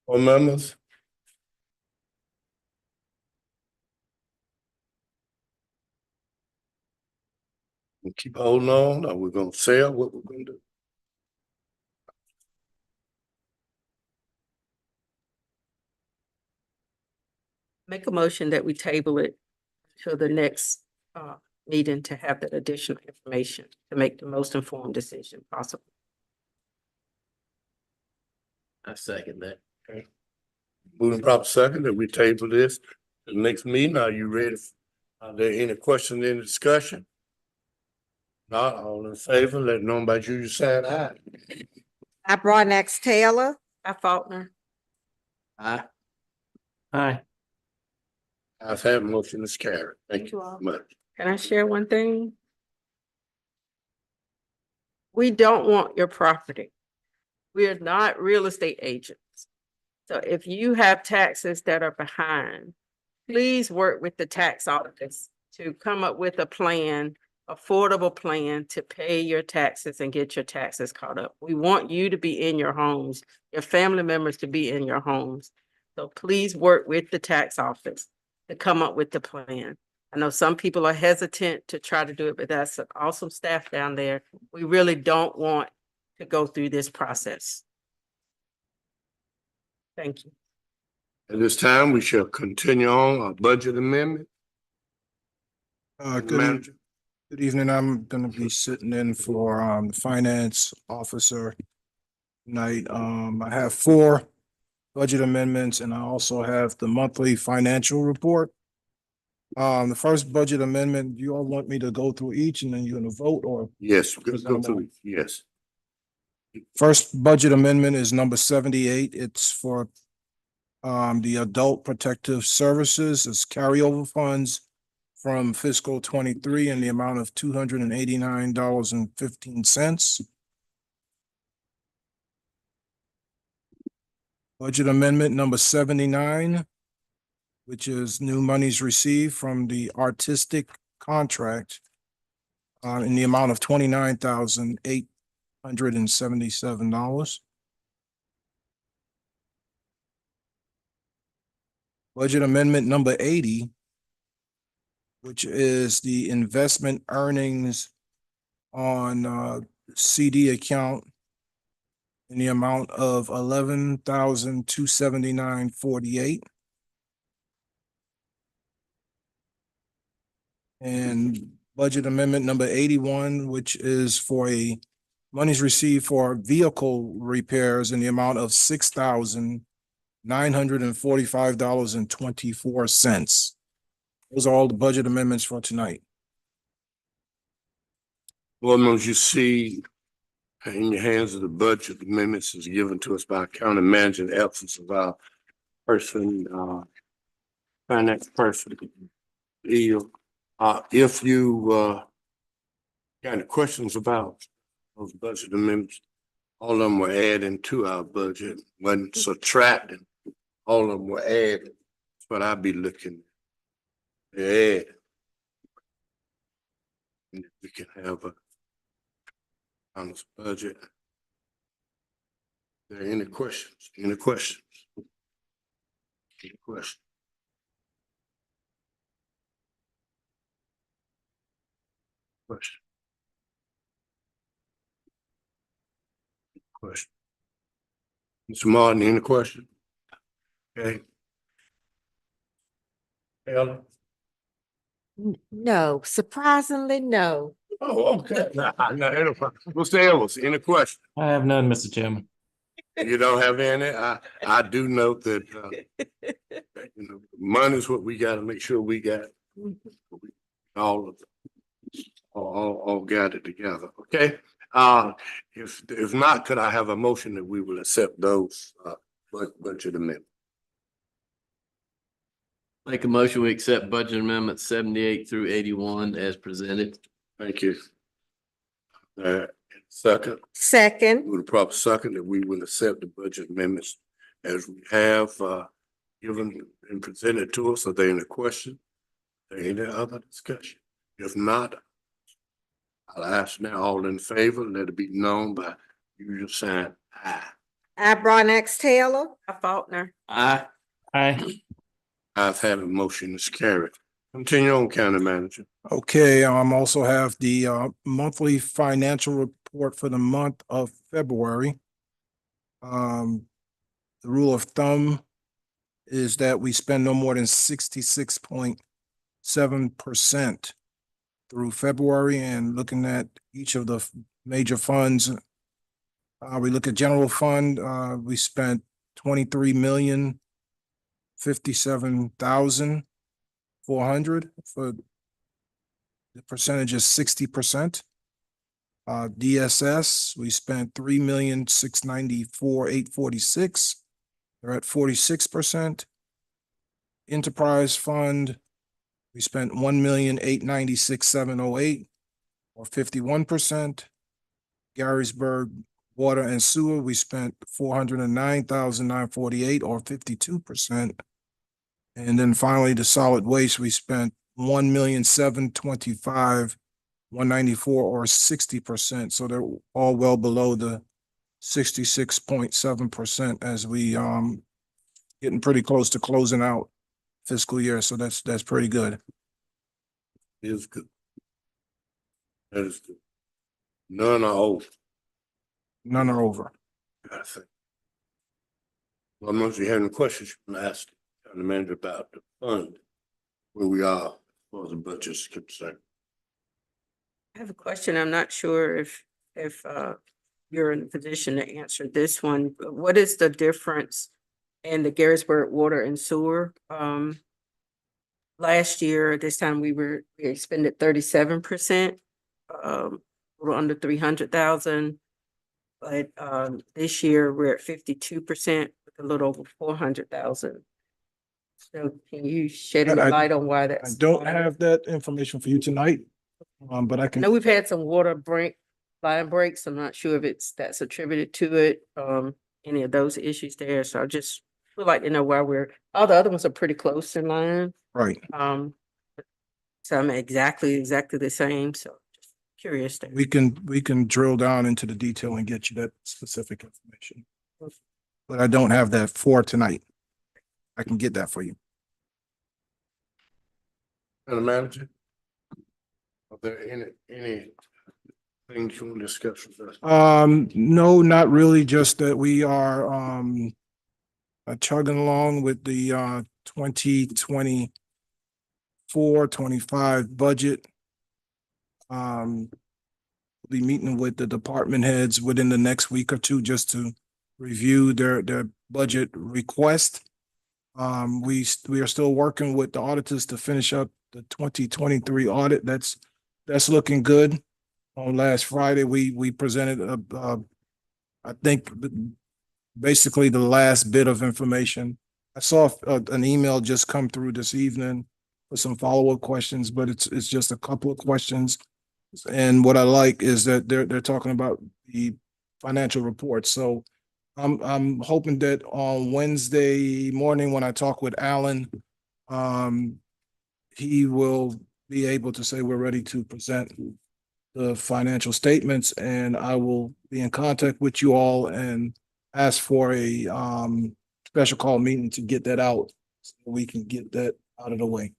Board members? We keep holding on, or we're gonna sell what we're gonna do? Make a motion that we table it till the next meeting to have that additional information to make the most informed decision possible. I second that. Moving proper second that we table this to the next meeting. Are you ready? Are there any questions in the discussion? Not all in favor, let it know by you sign aye. I Broadnax Taylor. I Faulkner. Aye. Aye. I've had motion is carried. Thank you all. much. Can I share one thing? We don't want your property. We are not real estate agents. So if you have taxes that are behind, please work with the tax office to come up with a plan, affordable plan to pay your taxes and get your taxes caught up. We want you to be in your homes, your family members to be in your homes. So please work with the tax office to come up with the plan. I know some people are hesitant to try to do it, but that's an awesome staff down there. We really don't want to go through this process. Thank you. At this time, we shall continue on our budget amendment. Manager. Good evening. I'm gonna be sitting in for the finance officer tonight. I have 4 budget amendments and I also have the monthly financial report. The first budget amendment, you all want me to go through each and then you're gonna vote, or? Yes, go through, yes. First budget amendment is number 78. It's for the Adult Protective Services. It's carryover funds from fiscal 23 in the amount of $289.15. Budget amendment number 79, which is new monies received from the artistic contract in the amount of $29,877. Budget amendment number 80, which is the investment earnings on CD account in the amount of $11,279.48. And budget amendment number 81, which is for a monies received for vehicle repairs in the amount of $6,945.24. Those are all the budget amendments for tonight. Board members, you see in your hands of the budget amendments is given to us by county manager in the absence of our person, finance person. If you got any questions about those budget amendments, all of them were adding to our budget, wasn't subtracting. All of them were adding. That's what I'd be looking at. Add. And if we can have a balanced budget. Are there any questions? Any questions? Any questions? Question. Question. Mr. Martin, any question? Okay. Ellen? No, surprisingly, no. Oh, okay. Mr. Ellis, any question? I have none, Mr. Chairman. You don't have any? I do note that, money is what we gotta make sure we got. All of them. All got it together, okay? If not, could I have a motion that we will accept those, budget amendments? Make a motion, we accept budget amendments 78 through 81 as presented. Thank you. Second, Second. with a proper second that we will accept the budget amendments as we have, given and presented to us. Are there any questions? Any other discussion? If not, I'll ask now, all in favor, let it be known by usual sign aye. I, Brian X. Taylor. Faulkner. Aye. Aye. I've had a motion is carried. Continue on, County Manager. Okay, also have the monthly financial report for the month of February. The rule of thumb is that we spend no more than 66.7% through February, and looking at each of the major funds. We look at general fund, we spent 23,057,400 for the percentage is 60%. DSS, we spent 3,694,846. They're at 46%. Enterprise Fund, we spent 1,896,708 or 51%. Garysburg Water and Sewer, we spent 409,948 or 52%. And then finally, the solid waste, we spent 1,725,194 or 60%. So they're all well below the 66.7% as we getting pretty close to closing out fiscal year. So that's pretty good. Is good. That is good. None are over. None are over. I think. Well, unless you have any questions, you can ask the County Manager about the fund, where we are as far as the budget is concerned. I have a question. I'm not sure if you're in a position to answer this one. But what is the difference in the Garysburg Water and Sewer? Last year, at this time, we expended 37%, we're under 300,000. But this year, we're at 52% with a little over 400,000. So can you shed any light on why I that's? don't have that information for you tonight, but I I can. know we've had some line breaks. I'm not sure if that's attributed to it, any of those issues there. So I just would like to know why all the other ones are pretty close in line. Right. So I'm exactly the same. So just curious there. We can drill down into the detail and get you that specific information. But I don't have that for tonight. I can get that for you. County Manager? Are there any things you want to discuss with us? No, not really, just that we are chugging along with the 2024-25 budget. We'll be meeting with the department heads within the next week or two just to review their budget request. We are still working with the auditors to finish up the 2023 audit. That's looking good. On last Friday, we presented I think basically the last bit of information. I saw an email just come through this evening with some follow-up questions, but it's just a couple of questions. And what I like is that they're talking about the financial report. So I'm hoping that on Wednesday morning when I talk with Alan, he will be able to say we're ready to present the financial statements, and I will be in contact with you all and ask for a special call meeting to get that out so we can get that out of the way.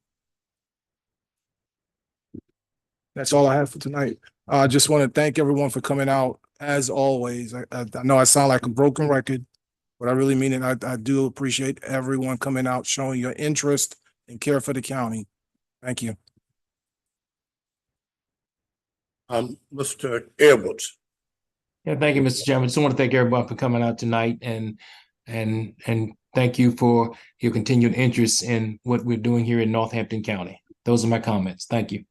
That's all I have for tonight. I just want to thank everyone for coming out. As always, I know I sound like a broken record, but I really mean it. I do appreciate everyone coming out, showing your interest and care for the county. Thank you. Mr. Edwards. Yeah, thank you, Mr. Chairman. Just want to thank everyone for coming out tonight and thank you for your continued interest in what we're doing here in Northampton County. Those are my comments. Thank you.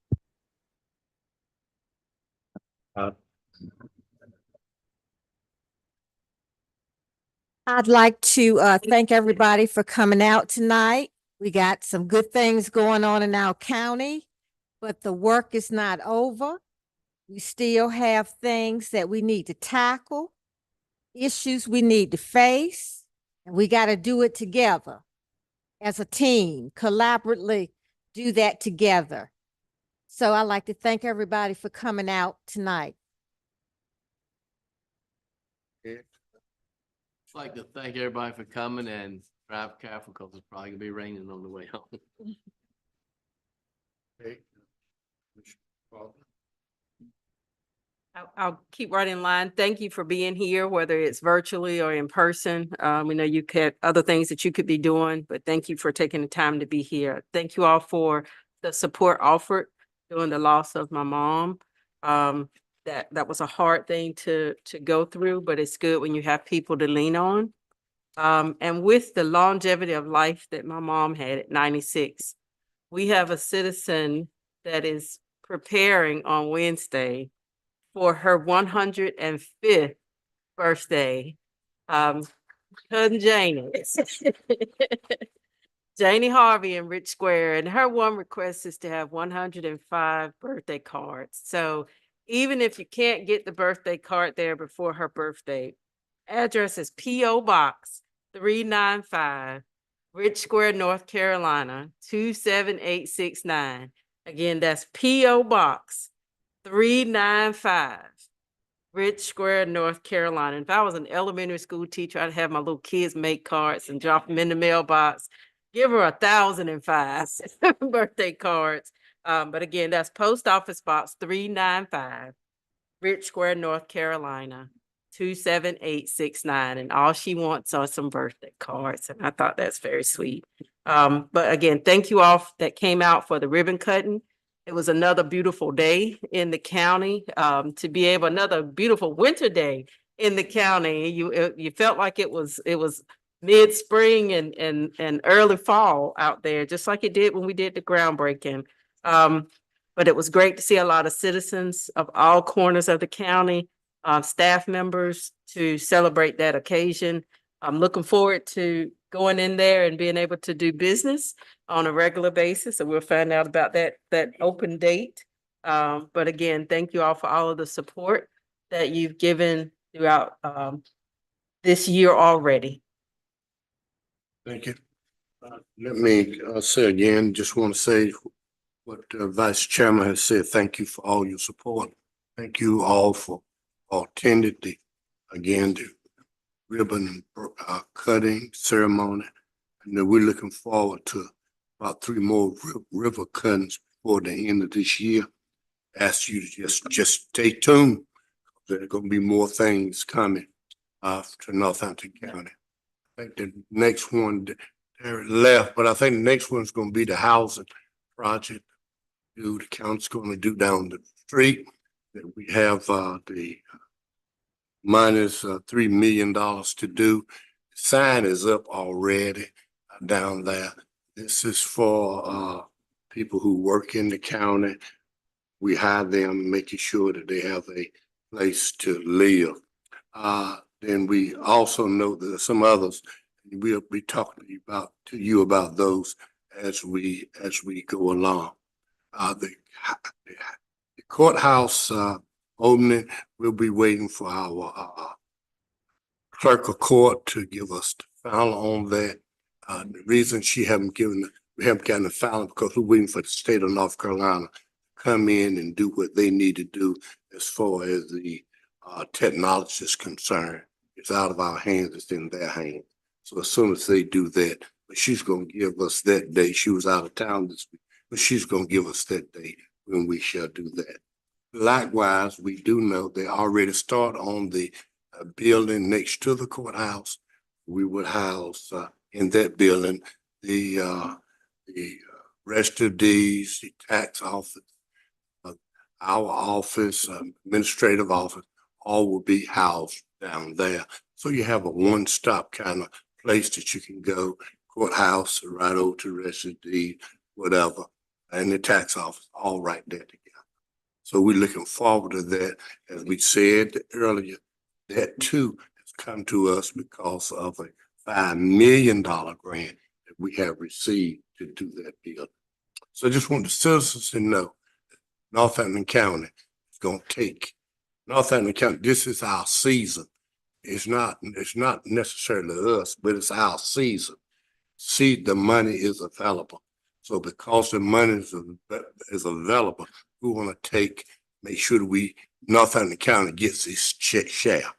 I'd like to thank everybody for coming out tonight. We got some good things going on in our county, but the work is not over. We still have things that we need to tackle, issues we need to face, and we got to do it together as a team, collaboratively do that together. So I'd like to thank everybody for coming out tonight. I'd like to thank everybody for coming and drive careful because it's probably gonna be raining on the way home. Okay. I'll keep right in line. Thank you for being here, whether it's virtually or in person. We know you had other things that you could be doing, but thank you for taking the time to be here. Thank you all for the support offered during the loss of my mom. That was a hard thing to go through, but it's good when you have people to lean on. And with the longevity of life that my mom had at 96, we have a citizen that is preparing on Wednesday for her 105th birthday. Cousin Janie. Janie Harvey in Rich Square, and her one request is to have 105 birthday cards. So even if you can't get the birthday card there before her birthday, address is P.O. Box 395, Rich Square, North Carolina, 27869. Again, that's P.O. Box 395, Rich Square, North Carolina. If I was an elementary school teacher, I'd have my little kids make cards and drop them in the mailbox. Give her 1,005 birthday cards. But again, that's Post Office Box 395, Rich Square, North Carolina, 27869. And all she wants are some birthday cards. And I thought that's very sweet. But again, thank you all that came out for the ribbon cutting. It was another beautiful day in the county, to be able, another beautiful winter day in the county. You felt like it was mid-spring and early fall out there, just like it did when we did the groundbreaking. But it was great to see a lot of citizens of all corners of the county, staff members to celebrate that occasion. I'm looking forward to going in there and being able to do business on a regular basis. So we'll find out about that open date. But again, thank you all for all of the support that you've given throughout this year already. Thank you. Let me say again, just want to say what Vice Chairman has said. Thank you for all your support. Thank you all for attended the ribbon cutting ceremony. And then we're looking forward to about 3 more river cuttings before the end of this year. Ask you to just stay tuned. There are going to be more things coming to Northampton County. I think the next one there left, but I think the next one's going to be the housing project. The county's going to do down the street. That we have the minus $3 million to do. The sign is up already down there. This is for people who work in the county. We hire them, making sure that they have a place to live. Then we also know that some others, we'll be talking to you about those as we go along. The courthouse opening, we'll be waiting for our clerk of court to give us the final on that. The reason we haven't gotten the final because we're waiting for the state of North Carolina to come in and do what they need to do as far as the technology is concerned. It's out of our hands, it's in their hands. So as soon as they do that, but she's gonna give us that day. She was out of town this week, but she's gonna give us that day when we shall do that. Likewise, we do know they already start on the building next to the courthouse. We would house in that building the register of deeds, the tax office, our office, administrative office, all will be housed down there. So you have a one-stop kind of place that you can go, courthouse, right over to register of deeds, whatever, and the tax office, all right there together. So we're looking forward to that. As we said earlier, that too is come to us because of a $5 million grant that we have received to do that deal. So I just want the citizens to know that Northampton County is gonna take, Northampton County, this is our season. It's not necessarily us, but it's our season. See, the money is available. So because the money is available, we want to make sure that Northampton County gets its share.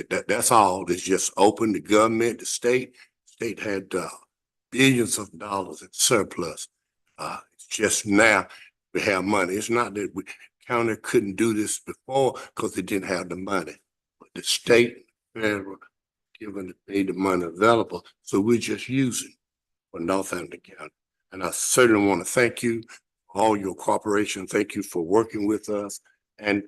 That's all. It's just open the government, the state had billions of dollars in surplus. It's just now we have money. It's not that county couldn't do this before because they didn't have the money. But the state, federal, made the money available. So we're just using for Northampton County. And I certainly want to thank you for all your cooperation. Thank you for working with us. And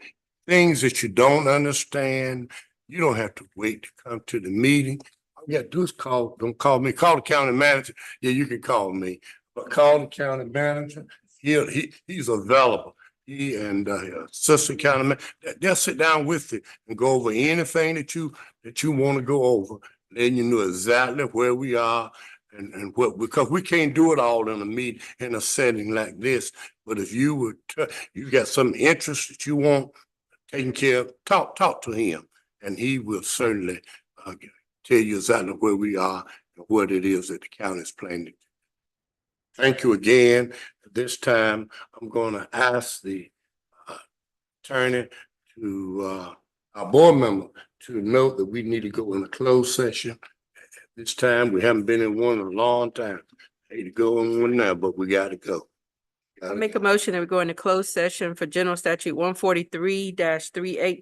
things that you don't understand, you don't have to wait to come to the meeting. All you got to do is don't call me, call the county manager. Yeah, you can call me, but call the county manager. He's available. He and assistant county manager, they'll sit down with you and go over anything that you want to go over. Then you know exactly where we are and what, because we can't do it all in a meeting in a setting like this. But if you got some interest that you want taken care of, talk to him, and he will certainly tell you exactly where we are and what it is that the county is planning to do. Thank you again. This time, I'm going to ask the attorney to our board member to note that we need to go in a closed session. This time, we haven't been in one in a long time. Hate to go in one now, but we got to go. I make a motion that we go into closed session for General Statute 143-318,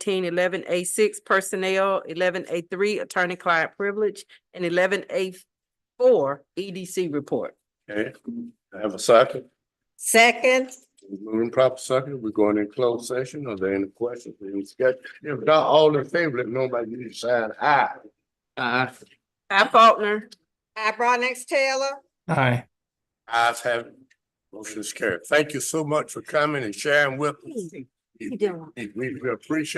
11A6 personnel, 11A3 attorney-client privilege, and 11A4 EDC report. Okay, I have a second. Second. Moving proper second, we're going in closed session. Are there any questions? If not, all in favor, let nobody decide aye. Aye. Al Faulkner. I Broadnex Taylor. Aye. Ayes have it. Motion is carried. Thank you so much for coming and sharing with us. We appreciate